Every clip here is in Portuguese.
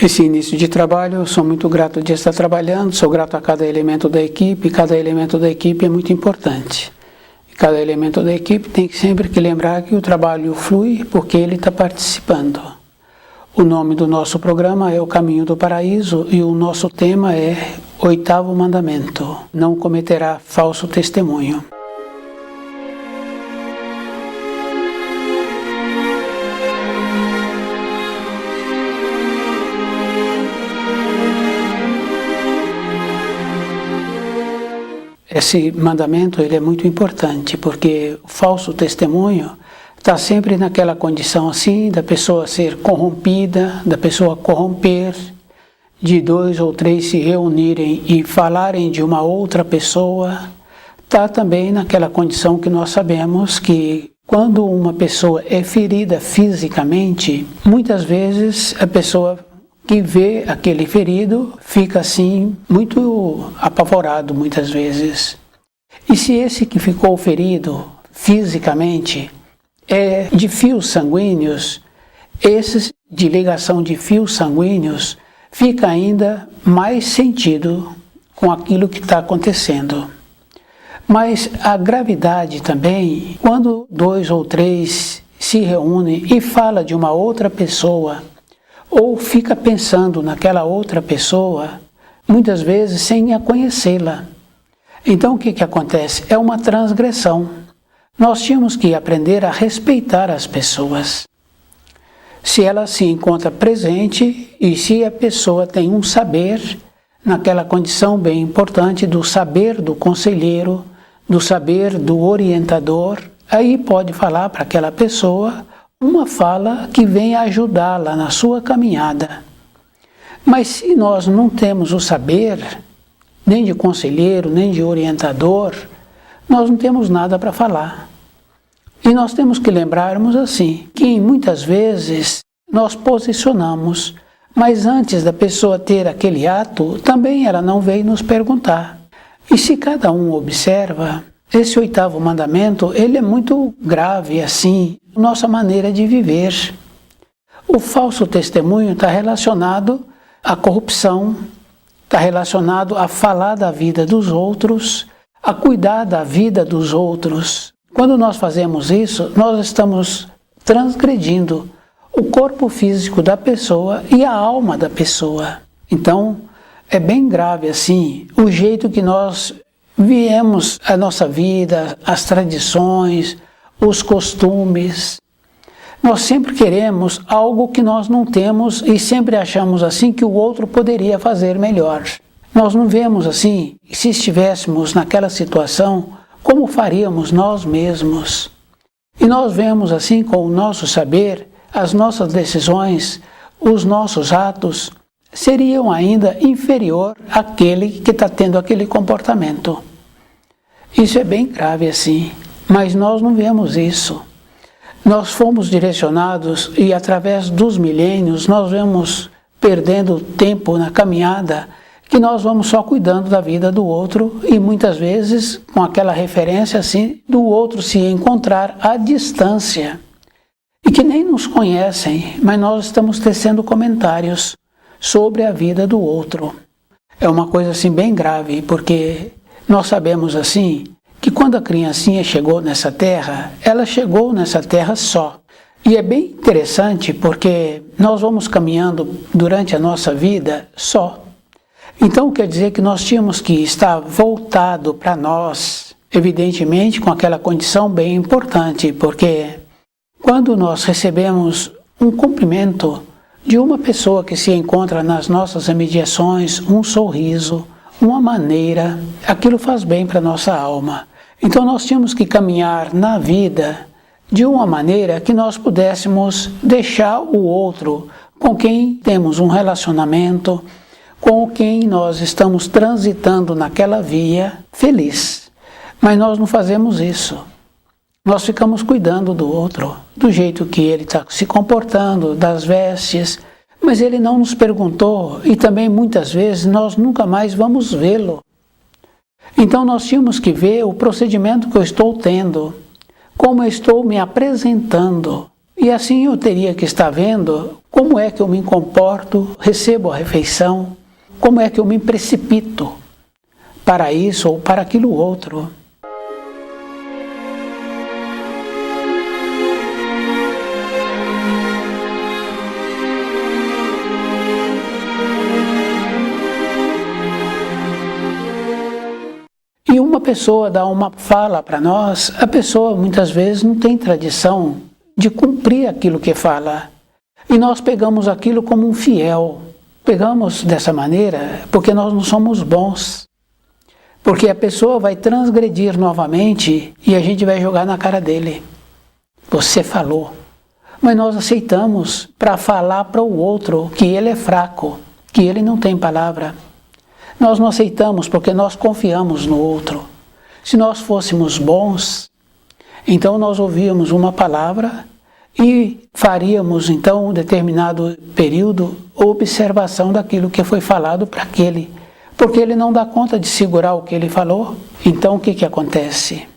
Esse início de trabalho, eu sou muito grato de estar trabalhando, sou grato a cada elemento da equipe, cada elemento da equipe é muito importante. Cada elemento da equipe tem sempre que lembrar que o trabalho flui porque ele está participando. O nome do nosso programa é O Caminho do Paraíso e o nosso tema é Oitavo Mandamento: não cometerá falso testemunho. Esse mandamento ele é muito importante, porque o falso testemunho está sempre naquela condição assim, da pessoa ser corrompida, da pessoa corromper, de 2 ou 3 se reunirem e falarem de uma outra pessoa. Está também naquela condição que nós sabemos que quando uma pessoa é ferida fisicamente, muitas vezes a pessoa que vê aquele ferido fica assim, muito apavorado muitas vezes. E se esse que ficou ferido fisicamente é de fios sanguíneos, esses de ligação de fios sanguíneos fica ainda mais sentido com aquilo que está acontecendo. Mas a gravidade também, quando 2 ou 3 se reúnem e fala de uma outra pessoa, ou fica pensando naquela outra pessoa, muitas vezes sem a conhecê-la. Então o que acontece? É uma transgressão. Nós tínhamos que aprender a respeitar as pessoas. Se ela se encontra presente e se a pessoa tem um saber, naquela condição bem importante do saber do conselheiro, do saber do orientador, aí pode falar para aquela pessoa uma fala que venha ajudá-la na sua caminhada. Mas se nós não temos o saber, nem de conselheiro, nem de orientador, nós não temos nada para falar. E nós temos que lembrarmos assim, que muitas vezes nós posicionamos, mas antes da pessoa ter aquele ato, também ela não veio nos perguntar. E se cada um observa, esse 8º mandamento, ele é muito grave assim, nossa maneira de viver. O falso testemunho está relacionado à corrupção, está relacionado a falar da vida dos outros, a cuidar da vida dos outros. Quando nós fazemos isso, nós estamos transgredindo o corpo físico da pessoa e a alma da pessoa. Então, é bem grave assim, o jeito que nós viemos a nossa vida, as tradições, os costumes. Nós sempre queremos algo que nós não temos e sempre achamos assim que o outro poderia fazer melhor. Nós não vemos assim, se estivéssemos naquela situação, como faríamos nós mesmos. E nós vemos assim com o nosso saber, as nossas decisões, os nossos atos, seriam ainda inferior àquele que está tendo aquele comportamento. Isso é bem grave assim, mas nós não vemos isso. Nós fomos direcionados e através dos milênios nós vamos perdendo tempo na caminhada, que nós vamos só cuidando da vida do outro e muitas vezes com aquela referência assim do outro se encontrar à distância e que nem nos conhecem, mas nós estamos tecendo comentários sobre a vida do outro. É uma coisa assim bem grave, porque nós sabemos assim que quando a criancinha chegou nessa terra, ela chegou nessa terra só. E é bem interessante porque nós vamos caminhando durante a nossa vida só. Então quer dizer que nós tínhamos que estar voltado para nós, evidentemente com aquela condição bem importante, porque quando nós recebemos um cumprimento de uma pessoa que se encontra nas nossas imediações, um sorriso, uma maneira, aquilo faz bem para a nossa alma. Então nós tínhamos que caminhar na vida de uma maneira que nós pudéssemos deixar o outro com quem temos um relacionamento, com quem nós estamos transitando naquela via feliz. Mas nós não fazemos isso. Nós ficamos cuidando do outro, do jeito que ele está se comportando, das vestes, mas ele não nos perguntou e também muitas vezes nós nunca mais vamos vê-lo. Então nós tínhamos que ver o procedimento que eu estou tendo, como eu estou me apresentando. E assim eu teria que estar vendo como é que eu me comporto, recebo a refeição, como é que eu me precipito para isso ou para aquilo outro. E uma pessoa dá uma fala para nós, a pessoa muitas vezes não tem tradição de cumprir aquilo que fala. E nós pegamos aquilo como um fiel. Pegamos dessa maneira porque nós não somos bons. Porque a pessoa vai transgredir novamente e a gente vai jogar na cara dele. Você falou. Mas nós aceitamos para falar para o outro que ele é fraco, que ele não tem palavra. Nós não aceitamos porque nós confiamos no outro. Se nós fôssemos bons, então nós ouvíamos uma palavra e faríamos então um determinado período observação daquilo que foi falado para aquele. Porque ele não dá conta de segurar o que ele falou. Então o que acontece?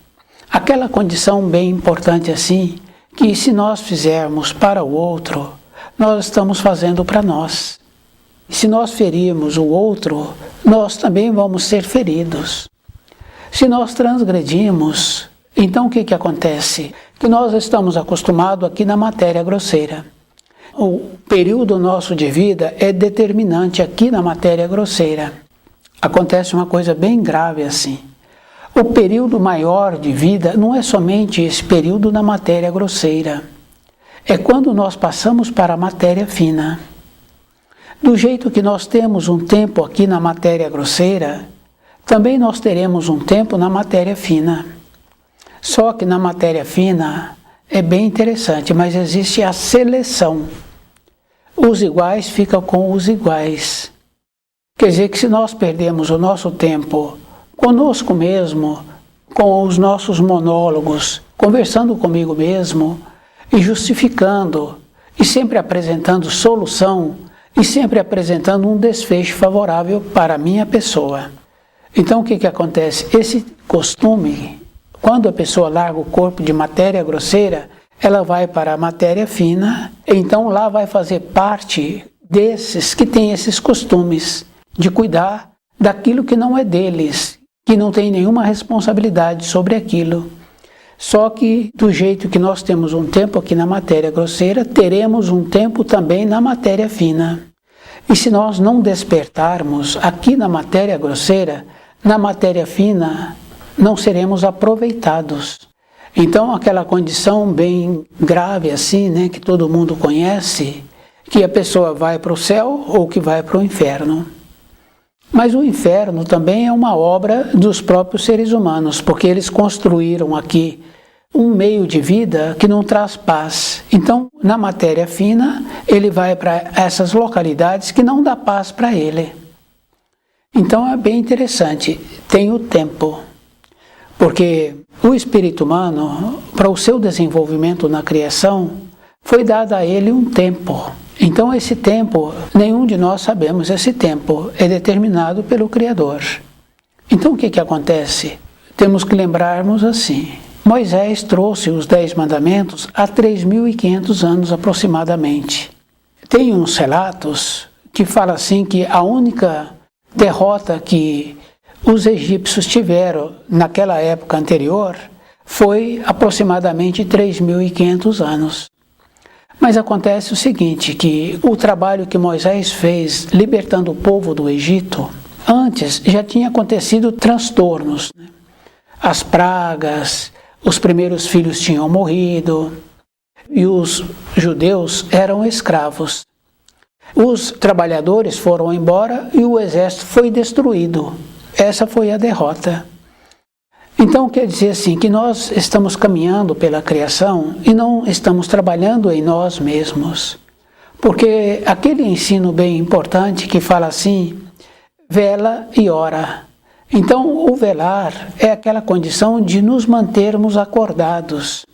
Aquela condição bem importante assim, que se nós fizermos para o outro, nós estamos fazendo para nós. Se nós ferirmos o outro, nós também vamos ser feridos. Se nós transgredimos, então o que acontece? Que nós estamos acostumados aqui na matéria grosseira. O período nosso de vida é determinante aqui na matéria grosseira. Acontece uma coisa bem grave assim. O período maior de vida não é somente esse período na matéria grosseira. É quando nós passamos para a matéria fina. Do jeito que nós temos um tempo aqui na matéria grosseira, também nós teremos um tempo na matéria fina. Só que na matéria fina é bem interessante, mas existe a seleção. Os iguais ficam com os iguais. Quer dizer que se nós perdemos o nosso tempo conosco mesmo, com os nossos monólogos, conversando comigo mesmo e justificando e sempre apresentando solução e sempre apresentando um desfecho favorável para a minha pessoa. Então o que acontece? Esse costume, quando a pessoa larga o corpo de matéria grosseira, ela vai para a matéria fina, então lá vai fazer parte desses que têm esses costumes de cuidar daquilo que não é deles, que não tem nenhuma responsabilidade sobre aquilo. Só que do jeito que nós temos um tempo aqui na matéria grosseira, teremos um tempo também na matéria fina. E se nós não despertarmos aqui na matéria grosseira, na matéria fina, não seremos aproveitados. Então aquela condição bem grave assim, né, que todo mundo conhece, que a pessoa vai para o céu ou que vai para o inferno. Mas o inferno também é uma obra dos próprios seres humanos, porque eles construíram aqui um meio de vida que não traz paz. Então, na matéria fina, ele vai para essas localidades que não dá paz para ele. Então é bem interessante, tem o tempo. Porque o espírito humano, para o seu desenvolvimento na criação, foi dado a ele um tempo. Então esse tempo, nenhum de nós sabemos, esse tempo é determinado pelo Criador. Então o que acontece? Temos que lembrarmos assim, Moisés trouxe os 10 mandamentos há 3.500 anos aproximadamente. Tem uns relatos que falam assim que a única derrota que os egípcios tiveram naquela época anterior foi aproximadamente 3.500 anos. Mas acontece o seguinte, que o trabalho que Moisés fez libertando o povo do Egito, antes já tinha acontecido transtornos. As pragas, os primeiros filhos tinham morrido e os judeus eram escravos. Os trabalhadores foram embora e o exército foi destruído. Essa foi a derrota. Então quer dizer assim, que nós estamos caminhando pela criação e não estamos trabalhando em nós mesmos. Porque aquele ensino bem importante que fala assim, vela e ora. Então o velar é aquela condição de nos mantermos acordados.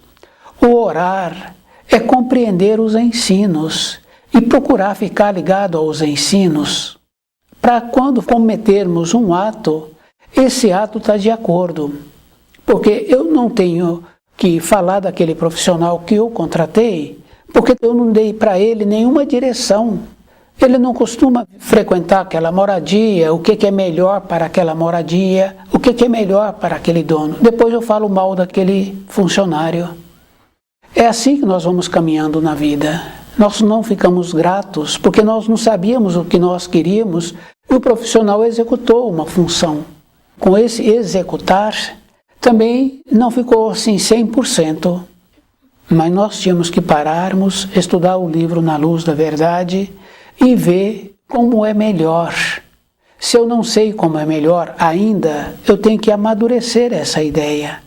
O orar é compreender os ensinos e procurar ficar ligado aos ensinos, para quando cometermos um ato, esse ato está de acordo. Porque eu não tenho que falar daquele profissional que eu contratei, porque eu não dei para ele nenhuma direção. Ele não costuma frequentar aquela moradia, o que é melhor para aquela moradia, o que é melhor para aquele dono. Depois eu falo mal daquele funcionário. É assim que nós vamos caminhando na vida. Nós não ficamos gratos porque nós não sabíamos o que nós queríamos e o profissional executou uma função. Com esse executar, também não ficou assim 100%, mas nós tínhamos que pararmos, estudar o livro na luz da verdade e ver como é melhor. Se eu não sei como é melhor ainda, eu tenho que amadurecer essa ideia,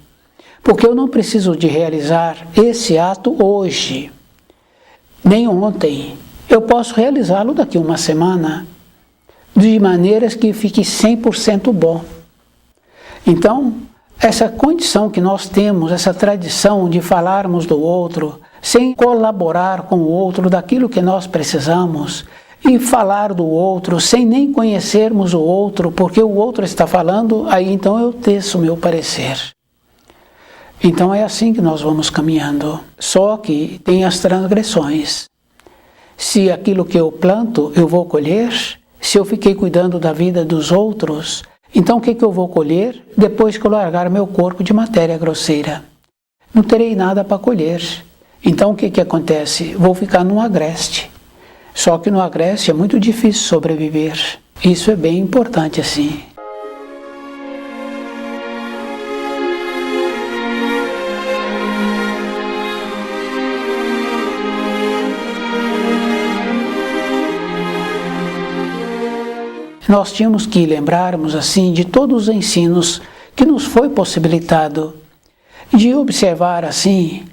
porque eu não preciso de realizar esse ato hoje, nem ontem. Eu posso realizá-lo daqui a uma semana, de maneiras que fique 100% bom. Então, essa condição que nós temos, essa tradição de falarmos do outro, sem colaborar com o outro daquilo que nós precisamos, e falar do outro sem nem conhecermos o outro, porque o outro está falando, aí então eu teço o meu parecer. Então é assim que nós vamos caminhando, só que tem as transgressões. Se aquilo que eu planto, eu vou colher, se eu fiquei cuidando da vida dos outros, então o que eu vou colher depois que eu largar meu corpo de matéria grosseira? Não terei nada para colher. Então o que acontece? Vou ficar num agreste. Só que no agreste é muito difícil sobreviver. Isso é bem importante assim. Nós tínhamos que lembrarmos assim de todos os ensinos que nos foi possibilitado, de observar assim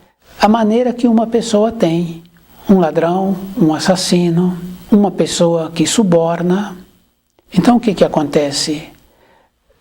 a maneira que uma pessoa tem, um ladrão, um assassino, uma pessoa que suborna. Então o que acontece?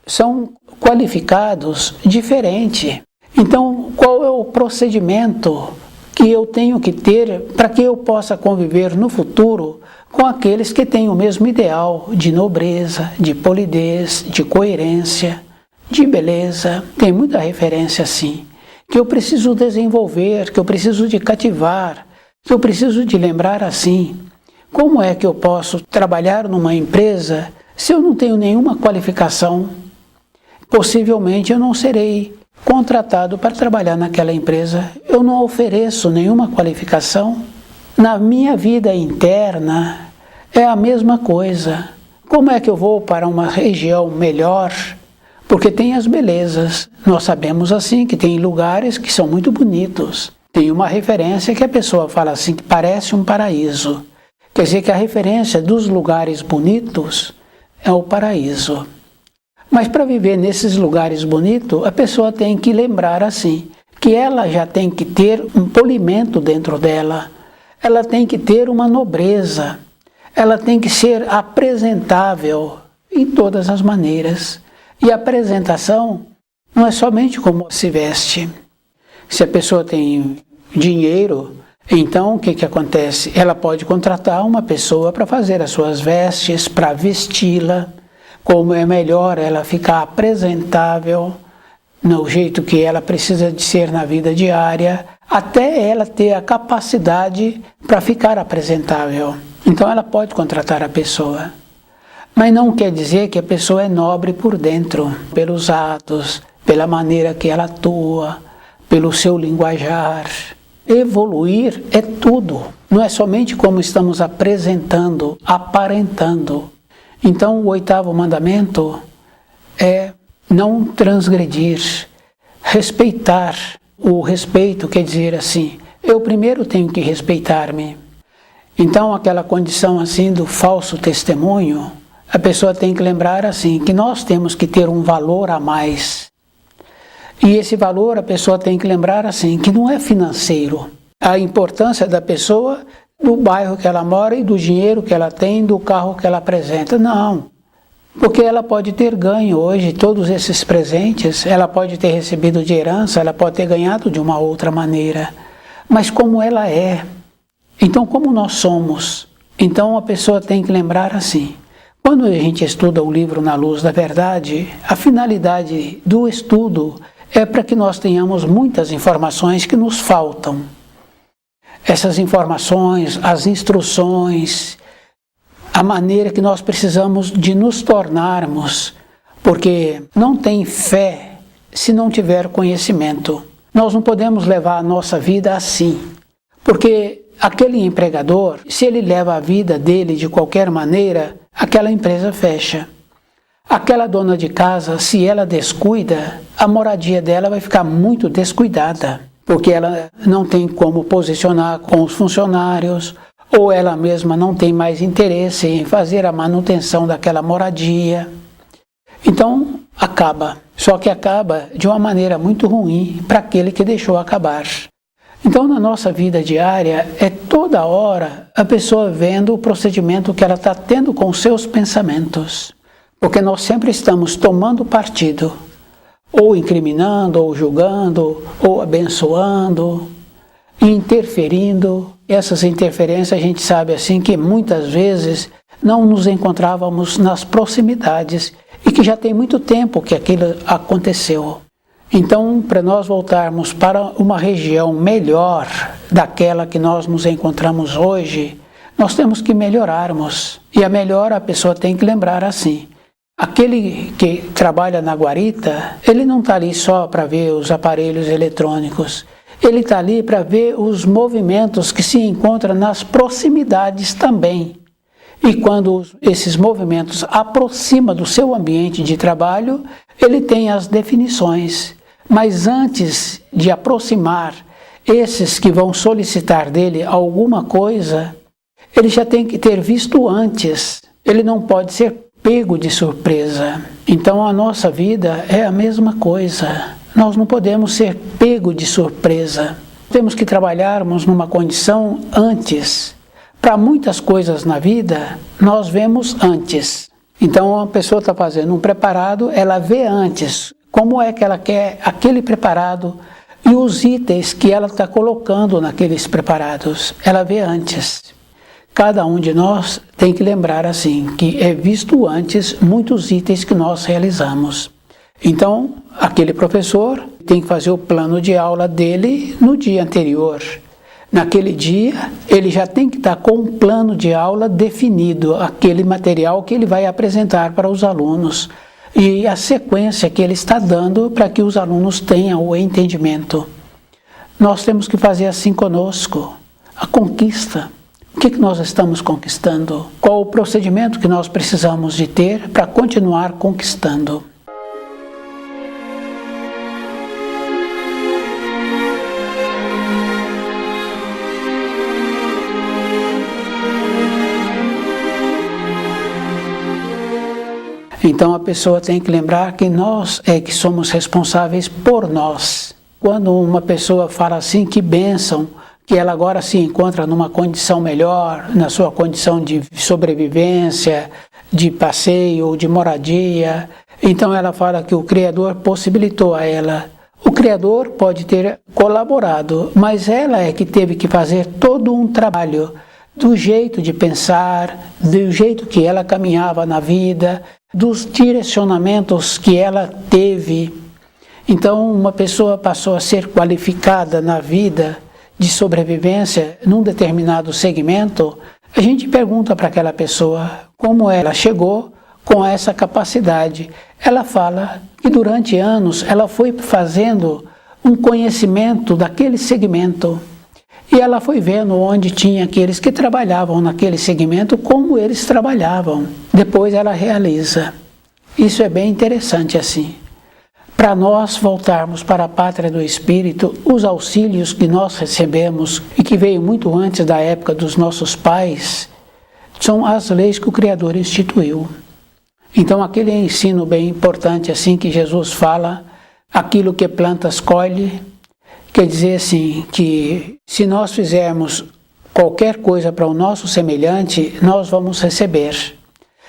São qualificados diferentes. Então qual é o procedimento que eu tenho que ter para que eu possa conviver no futuro com aqueles que têm o mesmo ideal de nobreza, de polidez, de coerência, de beleza? Tem muita referência assim, que eu preciso desenvolver, que eu preciso de cativar, que eu preciso de lembrar assim. Como é que eu posso trabalhar numa empresa se eu não tenho nenhuma qualificação? Possivelmente eu não serei contratado para trabalhar naquela empresa. Eu não ofereço nenhuma qualificação. Na minha vida interna é a mesma coisa. Como é que eu vou para uma região melhor? Porque tem as belezas. Nós sabemos assim que tem lugares que são muito bonitos. Tem uma referência que a pessoa fala assim, que parece um paraíso. Quer dizer que a referência dos lugares bonitos é o paraíso. Mas para viver nesses lugares bonitos, a pessoa tem que lembrar assim, que ela já tem que ter um polimento dentro dela. Ela tem que ter uma nobreza. Ela tem que ser apresentável em todas as maneiras. E a apresentação não é somente como se veste. Se a pessoa tem dinheiro, então o que acontece? Ela pode contratar uma pessoa para fazer as suas vestes, para vesti-la, como é melhor ela ficar apresentável, no jeito que ela precisa de ser na vida diária, até ela ter a capacidade para ficar apresentável. Então ela pode contratar a pessoa. Mas não quer dizer que a pessoa é nobre por dentro, pelos atos, pela maneira que ela atua, pelo seu linguajar. Evoluir é tudo, não é somente como estamos apresentando, aparentando. Então o 8º mandamento é não transgredir, respeitar. O respeito quer dizer assim, eu primeiro tenho que respeitar-me. Então aquela condição assim do falso testemunho, a pessoa tem que lembrar assim, que nós temos que ter um valor a mais. E esse valor a pessoa tem que lembrar assim, que não é financeiro. A importância da pessoa, do bairro que ela mora e do dinheiro que ela tem, do carro que ela apresenta. Não. Porque ela pode ter ganho hoje todos esses presentes, ela pode ter recebido de herança, ela pode ter ganhado de uma outra maneira. Mas como ela é, então como nós somos, então a pessoa tem que lembrar assim. Quando a gente estuda o livro Na Luz da Verdade, a finalidade do estudo é para que nós tenhamos muitas informações que nos faltam. Essas informações, as instruções, a maneira que nós precisamos de nos tornarmos, porque não tem fé se não tiver conhecimento. Nós não podemos levar a nossa vida assim, porque aquele empregador, se ele leva a vida dele de qualquer maneira, aquela empresa fecha. Aquela dona de casa, se ela descuida, a moradia dela vai ficar muito descuidada, porque ela não tem como posicionar com os funcionários, ou ela mesma não tem mais interesse em fazer a manutenção daquela moradia. Então, acaba. Só que acaba de uma maneira muito ruim para aquele que deixou acabar. Então, na nossa vida diária, é toda hora a pessoa vendo o procedimento que ela está tendo com os seus pensamentos. Porque nós sempre estamos tomando partido, ou incriminando, ou julgando, ou abençoando, interferindo. Essas interferências a gente sabe assim que muitas vezes não nos encontrávamos nas proximidades e que já tem muito tempo que aquilo aconteceu. Então, para nós voltarmos para uma região melhor daquela que nós nos encontramos hoje, nós temos que melhorarmos. E a melhor a pessoa tem que lembrar assim. Aquele que trabalha na guarita, ele não está ali só para ver os aparelhos eletrônicos. Ele está ali para ver os movimentos que se encontram nas proximidades também. E quando esses movimentos aproximam do seu ambiente de trabalho, ele tem as definições. Mas antes de aproximar esses que vão solicitar dele alguma coisa, ele já tem que ter visto antes. Ele não pode ser pego de surpresa. Então a nossa vida é a mesma coisa. Nós não podemos ser pego de surpresa. Temos que trabalharmos numa condição antes. Para muitas coisas na vida, nós vemos antes. Então a pessoa está fazendo um preparado, ela vê antes como é que ela quer aquele preparado e os itens que ela está colocando naqueles preparados. Ela vê antes. Cada um de nós tem que lembrar assim, que é visto antes muitos itens que nós realizamos. Então, aquele professor tem que fazer o plano de aula dele no dia anterior. Naquele dia, ele já tem que estar com um plano de aula definido, aquele material que ele vai apresentar para os alunos e a sequência que ele está dando para que os alunos tenham o entendimento. Nós temos que fazer assim conosco, a conquista. O que nós estamos conquistando? Qual o procedimento que nós precisamos de ter para continuar conquistando? Então a pessoa tem que lembrar que nós é que somos responsáveis por nós. Quando uma pessoa fala assim, que bênção, que ela agora se encontra numa condição melhor, na sua condição de sobrevivência, de passeio, de moradia. Então ela fala que o Criador possibilitou a ela. O Criador pode ter colaborado, mas ela é que teve que fazer todo um trabalho do jeito de pensar, do jeito que ela caminhava na vida, dos direcionamentos que ela teve. Então uma pessoa passou a ser qualificada na vida de sobrevivência num determinado segmento, a gente pergunta para aquela pessoa como ela chegou com essa capacidade. Ela fala que durante anos ela foi fazendo um conhecimento daquele segmento e ela foi vendo onde tinha aqueles que trabalhavam naquele segmento, como eles trabalhavam. Depois ela realiza. Isso é bem interessante assim. Para nós voltarmos para a pátria do Espírito, os auxílios que nós recebemos e que veio muito antes da época dos nossos pais, são as leis que o Criador instituiu. Então aquele ensino bem importante assim que Jesus fala, aquilo que plantas colhe. Quer dizer assim, que se nós fizermos qualquer coisa para o nosso semelhante, nós vamos receber.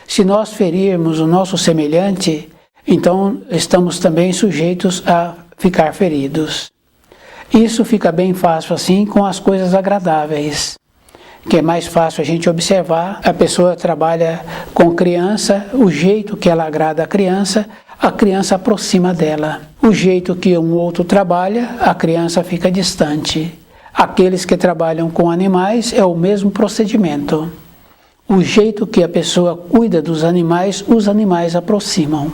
Se nós ferirmos o nosso semelhante, então estamos também sujeitos a ficar feridos. Isso fica bem fácil assim com as coisas agradáveis, que é mais fácil a gente observar. A pessoa trabalha com criança, o jeito que ela agrada a criança aproxima dela. O jeito que um outro trabalha, a criança fica distante. Aqueles que trabalham com animais é o mesmo procedimento. O jeito que a pessoa cuida dos animais, os animais aproximam.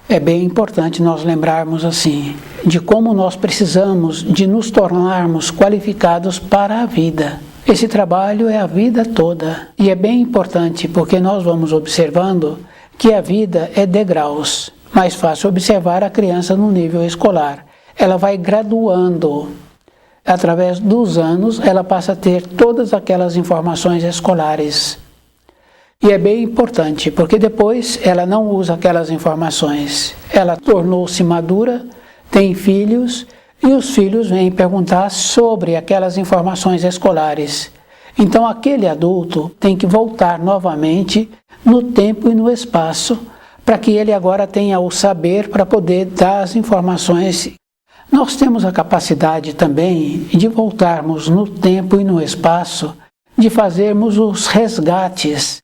É bem importante nós lembrarmos assim, de como nós precisamos de nos tornarmos qualificados para a vida. Esse trabalho é a vida toda e é bem importante porque nós vamos observando que a vida é degraus. Mais fácil observar a criança no nível escolar. Ela vai graduando. Através dos anos, ela passa a ter todas aquelas informações escolares. E é bem importante, porque depois ela não usa aquelas informações. Ela tornou-se madura, tem filhos, e os filhos vêm perguntar sobre aquelas informações escolares. Então aquele adulto tem que voltar novamente no tempo e no espaço, para que ele agora tenha o saber para poder dar as informações. Nós temos a capacidade também de voltarmos no tempo e no espaço, de fazermos os resgates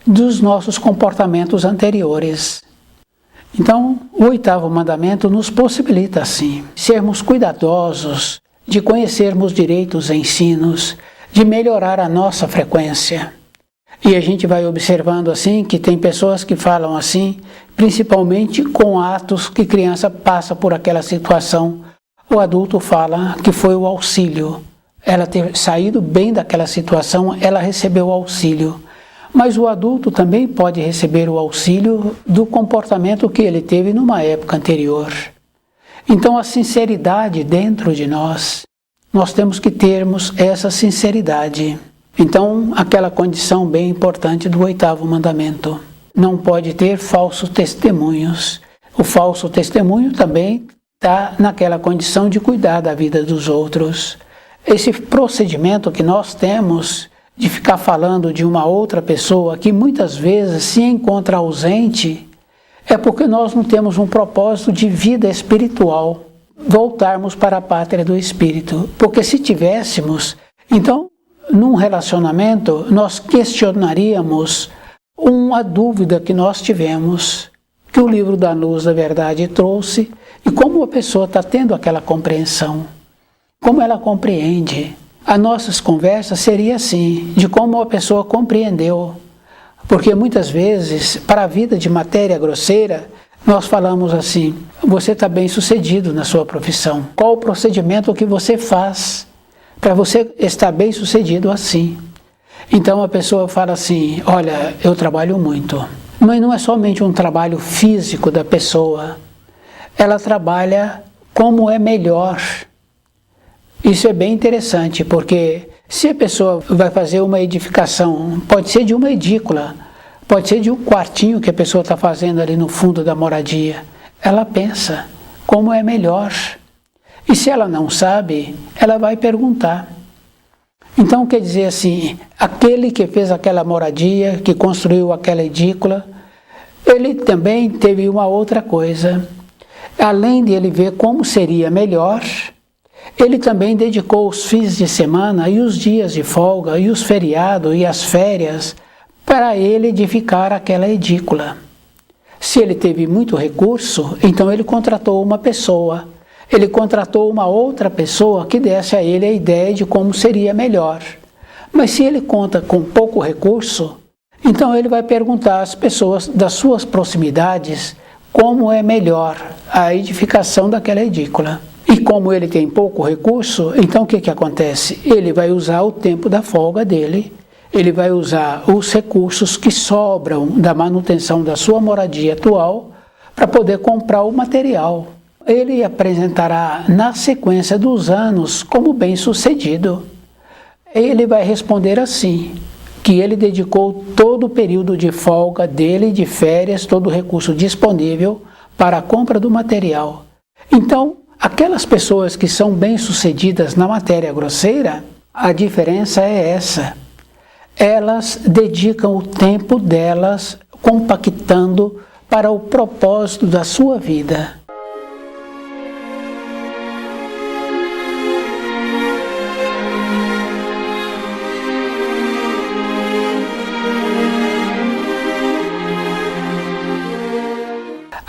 dos nossos comportamentos anteriores. Então, o 8º mandamento nos possibilita, assim, sermos cuidadosos, de conhecermos direito os ensinos, de melhorar a nossa frequência. E a gente vai observando, assim, que tem pessoas que falam assim, principalmente com atos que criança passa por aquela situação. O adulto fala que foi o auxílio. Ela ter saído bem daquela situação, ela recebeu o auxílio. Mas o adulto também pode receber o auxílio do comportamento que ele teve numa época anterior. Então a sinceridade dentro de nós temos que termos essa sinceridade. Então aquela condição bem importante do 8º mandamento. Não pode ter falsos testemunhos. O falso testemunho também está naquela condição de cuidar da vida dos outros. Esse procedimento que nós temos de ficar falando de uma outra pessoa que muitas vezes se encontra ausente, é porque nós não temos um propósito de vida espiritual, voltarmos para a pátria do Espírito. Porque se tivéssemos, então, num relacionamento, nós questionaríamos uma dúvida que nós tivemos, que o livro da Luz da Verdade trouxe, e como a pessoa está tendo aquela compreensão, como ela compreende. As nossas conversas seriam assim, de como a pessoa compreendeu. Porque muitas vezes, para a vida de matéria grosseira, nós falamos assim, você está bem sucedido na sua profissão. Qual o procedimento que você faz para você estar bem sucedido assim? Então a pessoa fala assim, olha, eu trabalho muito. Mas não é somente um trabalho físico da pessoa, ela trabalha como é melhor. Isso é bem interessante, porque se a pessoa vai fazer uma edificação, pode ser de uma edícula, pode ser de um quartinho que a pessoa está fazendo ali no fundo da moradia, ela pensa como é melhor. E se ela não sabe, ela vai perguntar. Então quer dizer assim, aquele que fez aquela moradia, que construiu aquela edícula, ele também teve uma outra coisa. Além de ele ver como seria melhor, ele também dedicou os fins de semana e os dias de folga e os feriados e as férias para ele edificar aquela edícula. Se ele teve muito recurso, então ele contratou uma pessoa. Ele contratou uma outra pessoa que desse a ele a ideia de como seria melhor. Mas se ele conta com pouco recurso, então ele vai perguntar às pessoas das suas proximidades como é melhor a edificação daquela edícula. E como ele tem pouco recurso, então o que acontece? Ele vai usar o tempo da folga dele, ele vai usar os recursos que sobram da manutenção da sua moradia atual para poder comprar o material. Ele apresentará na sequência dos anos como bem-sucedido. Ele vai responder assim, que ele dedicou todo o período de folga dele, de férias, todo o recurso disponível para a compra do material. Então, aquelas pessoas que são bem-sucedidas na matéria grosseira, a diferença é essa. Elas dedicam o tempo delas compactando para o propósito da sua vida.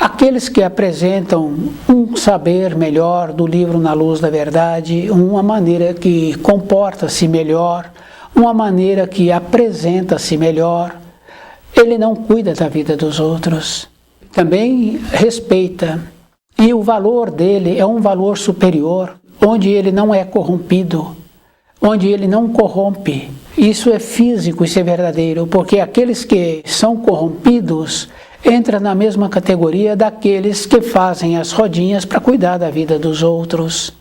Aqueles que apresentam um saber melhor do livro Na Luz da Verdade, uma maneira que comporta-se melhor, uma maneira que apresenta-se melhor, ele não cuida da vida dos outros. Também respeita. E o valor dele é um valor superior, onde ele não é corrompido, onde ele não corrompe. Isso é físico, isso é verdadeiro, porque aqueles que são corrompidos entram na mesma categoria daqueles que fazem as rodinhas para cuidar da vida dos outros,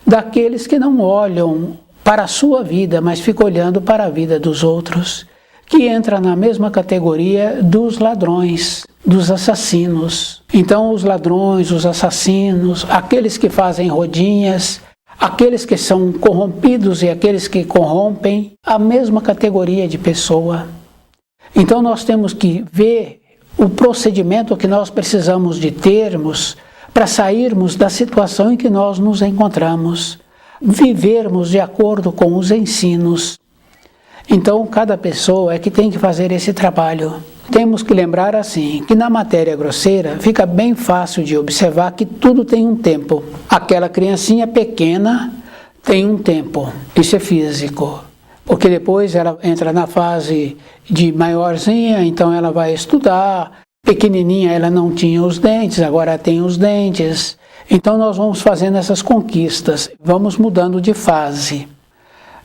daqueles que não olham para a sua vida, mas ficam olhando para a vida dos outros, que entra na mesma categoria dos ladrões, dos assassinos. Então os ladrões, os assassinos, aqueles que fazem rodinhas, aqueles que são corrompidos e aqueles que corrompem, a mesma categoria de pessoa. Então nós temos que ver o procedimento que nós precisamos de termos para sairmos da situação em que nós nos encontramos, vivermos de acordo com os ensinos. Então, cada pessoa é que tem que fazer esse trabalho. Temos que lembrar assim, que na matéria grosseira fica bem fácil de observar que tudo tem um tempo. Aquela criancinha pequena tem um tempo, isso é físico. Porque depois ela entra na fase de maiorzinha, então ela vai estudar. Pequenininha ela não tinha os dentes, agora tem os dentes. Então nós vamos fazendo essas conquistas, vamos mudando de fase.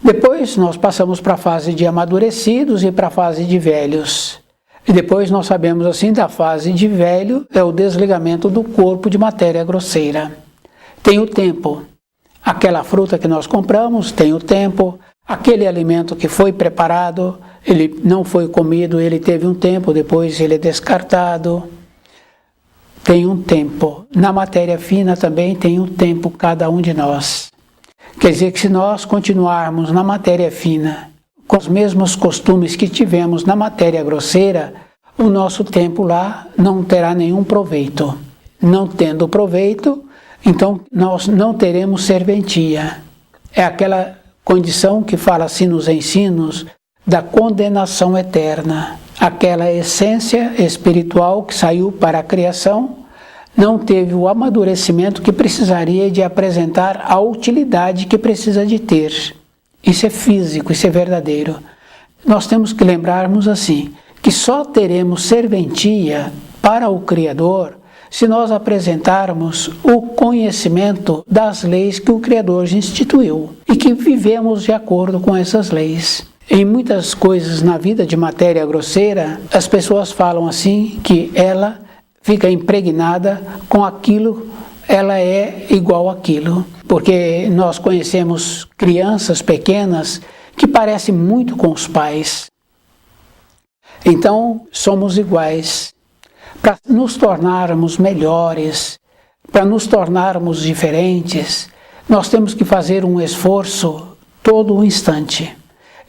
Depois nós passamos para a fase de amadurecidos e para a fase de velhos. E depois nós sabemos assim, da fase de velho é o desligamento do corpo de matéria grosseira. Tem o tempo. Aquela fruta que nós compramos tem o tempo. Aquele alimento que foi preparado, ele não foi comido, ele teve um tempo, depois ele é descartado. Tem um tempo. Na matéria fina também tem um tempo cada um de nós. Quer dizer que se nós continuarmos na matéria fina, com os mesmos costumes que tivemos na matéria grosseira, o nosso tempo lá não terá nenhum proveito. Não tendo proveito, então nós não teremos serventia. É aquela condição que fala assim nos ensinos da condenação eterna. Aquela essência espiritual que saiu para a criação não teve o amadurecimento que precisaria de apresentar a utilidade que precisa de ter. Isso é físico, isso é verdadeiro. Nós temos que lembrarmos assim, que só teremos serventia para o Criador se nós apresentarmos o conhecimento das leis que o Criador instituiu e que vivemos de acordo com essas leis. Em muitas coisas na vida de matéria grosseira, as pessoas falam assim que ela fica impregnada com aquilo, ela é igual àquilo. Porque nós conhecemos crianças pequenas que parecem muito com os pais. Então, somos iguais. Para nos tornarmos melhores, para nos tornarmos diferentes, nós temos que fazer um esforço todo o instante.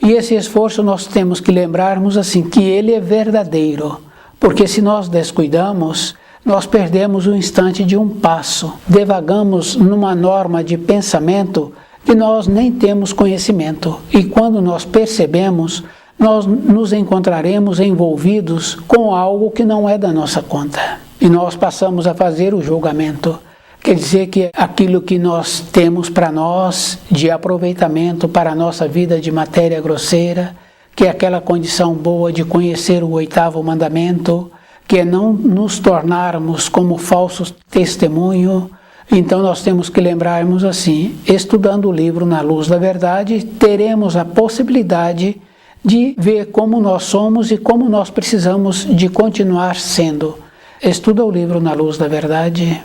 E esse esforço nós temos que lembrarmos assim, que ele é verdadeiro. Porque se nós descuidamos, nós perdemos o instante de um passo. Devagamos numa norma de pensamento que nós nem temos conhecimento. E quando nós percebemos, nós nos encontraremos envolvidos com algo que não é da nossa conta. E nós passamos a fazer o julgamento. Quer dizer que aquilo que nós temos para nós de aproveitamento para a nossa vida de matéria grosseira, que é aquela condição boa de conhecer o 8º mandamento, que é não nos tornarmos como falsos testemunho. Então nós temos que lembrarmos assim, estudando o livro Na Luz da Verdade, teremos a possibilidade de ver como nós somos e como nós precisamos de continuar sendo. Estuda o livro Na Luz da Verdade.